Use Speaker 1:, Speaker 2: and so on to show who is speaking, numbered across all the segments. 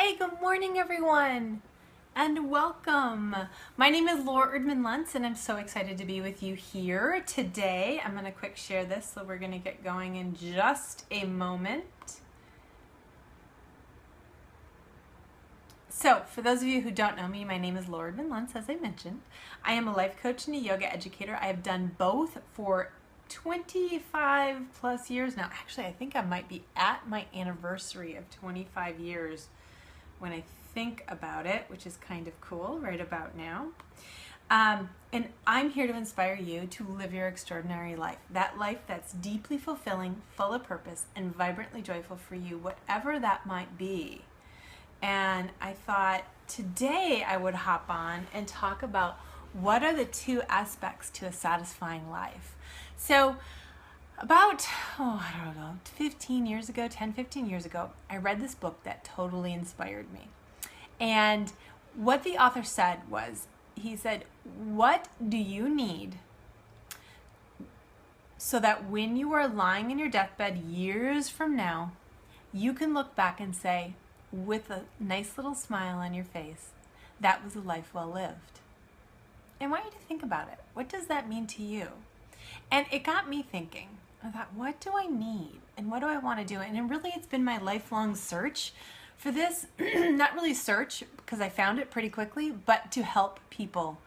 Speaker 1: Hey, good morning everyone and welcome. My name is Laura Erdman-Luntz and I'm so excited to be with you here today. I'm going to quick share this so we're going to get going in just a moment. So for those of you who don't know me, my name is Laura Erdman-Luntz, as I mentioned. I am a life coach and a yoga educator. I have done both for 25 plus years now. Actually, I think I might be at my anniversary of 25 years when I think about it, which is kind of cool right about now. And I'm here to inspire you to live your extraordinary life. That life that's deeply fulfilling, full of purpose, and vibrantly joyful for you, whatever that might be. And I thought today I would hop on and talk about what are the two aspects to a satisfying life. So about, I don't know, 15 years ago, 10, 15 years ago, I read this book that totally inspired me. And what the author said was, he said, what do you need so that when you are lying in your deathbed years from now, you can look back and say, with a nice little smile on your face, that was a life well lived. And I want you to think about it. What does that mean to you? And it got me thinking. I thought, what do I need? And what do I want to do? And really, it's been my lifelong search for this. Not really search, because I found it pretty quickly, but to help people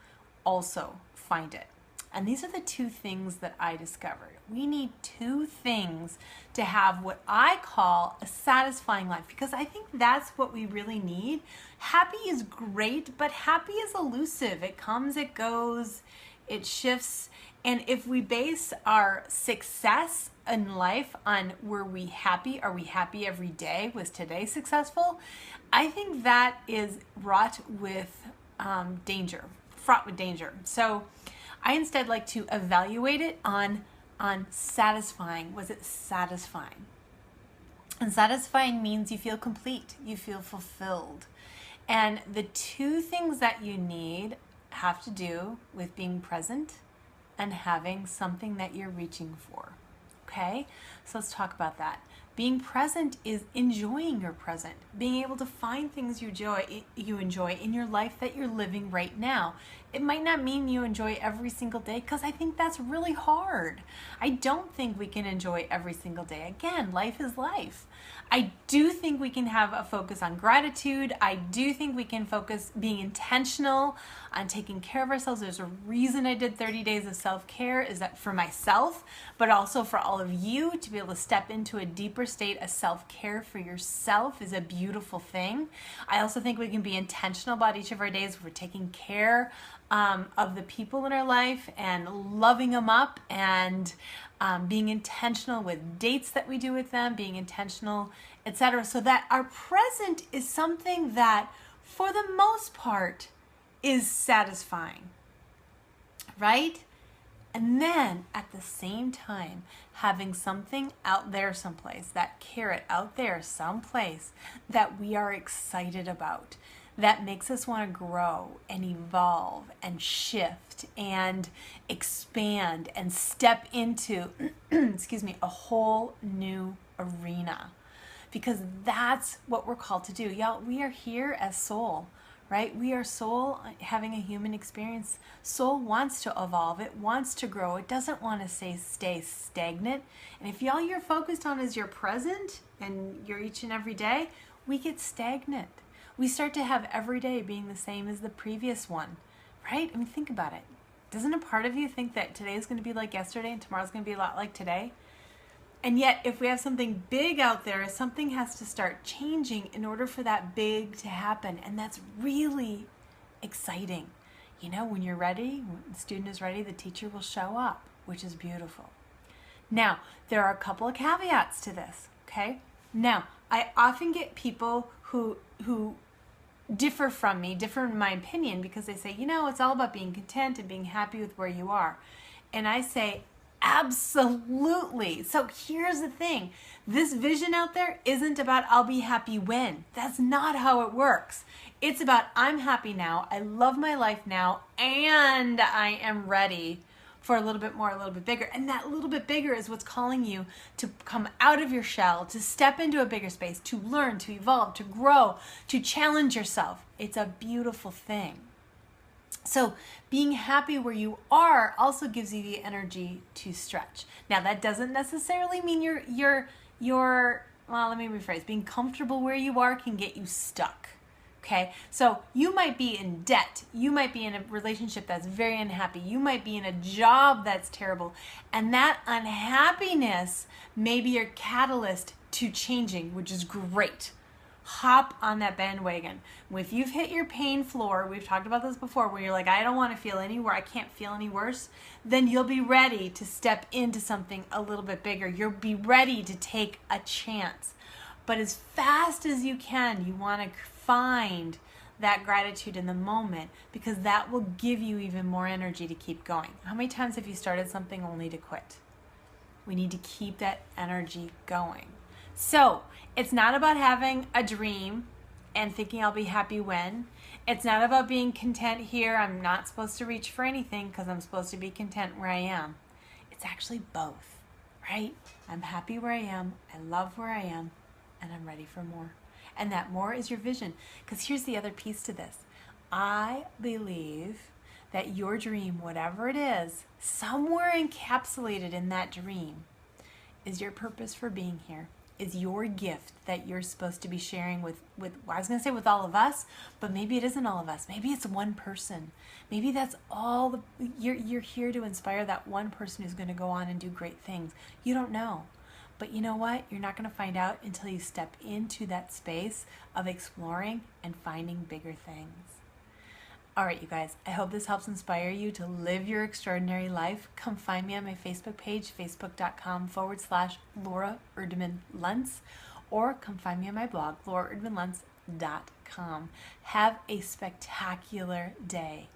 Speaker 1: also find it. And these are the two things that I discovered. We need two things to have what I call a satisfying life, because I think that's what we really need. Happy is great, but happy is elusive. It comes, it goes, it shifts. And if we base our success in life on were we happy, are we happy every day, was today successful, I think that is fraught with danger. So I instead like to evaluate it on satisfying. Was it satisfying? And satisfying means you feel complete, you feel fulfilled. And the two things that you need have to do with being present and having something that you're reaching for. Okay? So let's talk about that. Being present is enjoying your present, being able to find things you enjoy in your life that you're living right now. It might not mean you enjoy every single day, because I think that's really hard. I don't think we can enjoy every single day. Again, life is life. I do think we can have a focus on gratitude. I do think we can focus being intentional on taking care of ourselves. There's a reason I did 30 days of self-care, is that for myself, but also for all of you to be able to step into a deeper state of self-care for yourself is a beautiful thing. I also think we can be intentional about each of our days. We're taking care of the people in our life and loving them up, and being intentional with dates that we do with them, being intentional, etc. So that our present is something that, for the most part, is satisfying, right? And then at the same time, having something out there someplace, that carrot out there someplace that we are excited about, that makes us want to grow and evolve and shift and expand and step into, a whole new arena. Because that's what we're called to do. Y'all, we are here as soul, right? We are soul having a human experience. Soul wants to evolve. It wants to grow. It doesn't want to stay stagnant. And if y'all you're focused on is your present and your each and every day, we get stagnant. We start to have every day being the same as the previous one, right? I mean, think about it. Doesn't a part of you think that today is going to be like yesterday and tomorrow's going to be a lot like today? And yet, if we have something big out there, something has to start changing in order for that big to happen. And that's really exciting. You know, when you're ready, when the student is ready, the teacher will show up, which is beautiful. Now, there are a couple of caveats to this, okay? Now, I often get people who differ from me, differ in my opinion, because they say, you know, it's all about being content and being happy with where you are. And I say, absolutely. So here's the thing. This vision out there isn't about I'll be happy when. That's not how it works. It's about I'm happy now, I love my life now, and I am ready for a little bit more, a little bit bigger. And that little bit bigger is what's calling you to come out of your shell, to step into a bigger space, to learn, to evolve, to grow, to challenge yourself. It's a beautiful thing. So being happy where you are also gives you the energy to stretch. Now that doesn't necessarily mean you're well, let me rephrase. Being comfortable where you are can get you stuck. Okay, so you might be in debt. You might be in a relationship that's very unhappy. You might be in a job that's terrible. And that unhappiness may be your catalyst to changing, which is great. Hop on that bandwagon. If you've hit your pain floor, we've talked about this before, where you're like, I don't want to feel anywhere, I can't feel any worse, then you'll be ready to step into something a little bit bigger. You'll be ready to take a chance. But as fast as you can, you want to find that gratitude in the moment, because that will give you even more energy to keep going. How many times have you started something only to quit? We need to keep that energy going. So it's not about having a dream and thinking I'll be happy when. It's not about being content here. I'm not supposed to reach for anything because I'm supposed to be content where I am. It's actually both, right? I'm happy where I am, I love where I am, and I'm ready for more. And that more is your vision. Because here's the other piece to this. I believe that your dream, whatever it is, somewhere encapsulated in that dream is your purpose for being here, is your gift that you're supposed to be sharing with I was going to say with all of us, but maybe it isn't all of us. Maybe it's one person. Maybe that's all you're here to inspire that one person who's going to go on and do great things. You don't know. But you know what? You're not going to find out until you step into that space of exploring and finding bigger things. All right, you guys, I hope this helps inspire you to live your extraordinary life. Come find me on my Facebook page, facebook.com/Laura Erdman-Luntz, or come find me on my blog, lauraerdmanluntz.com. Have a spectacular day.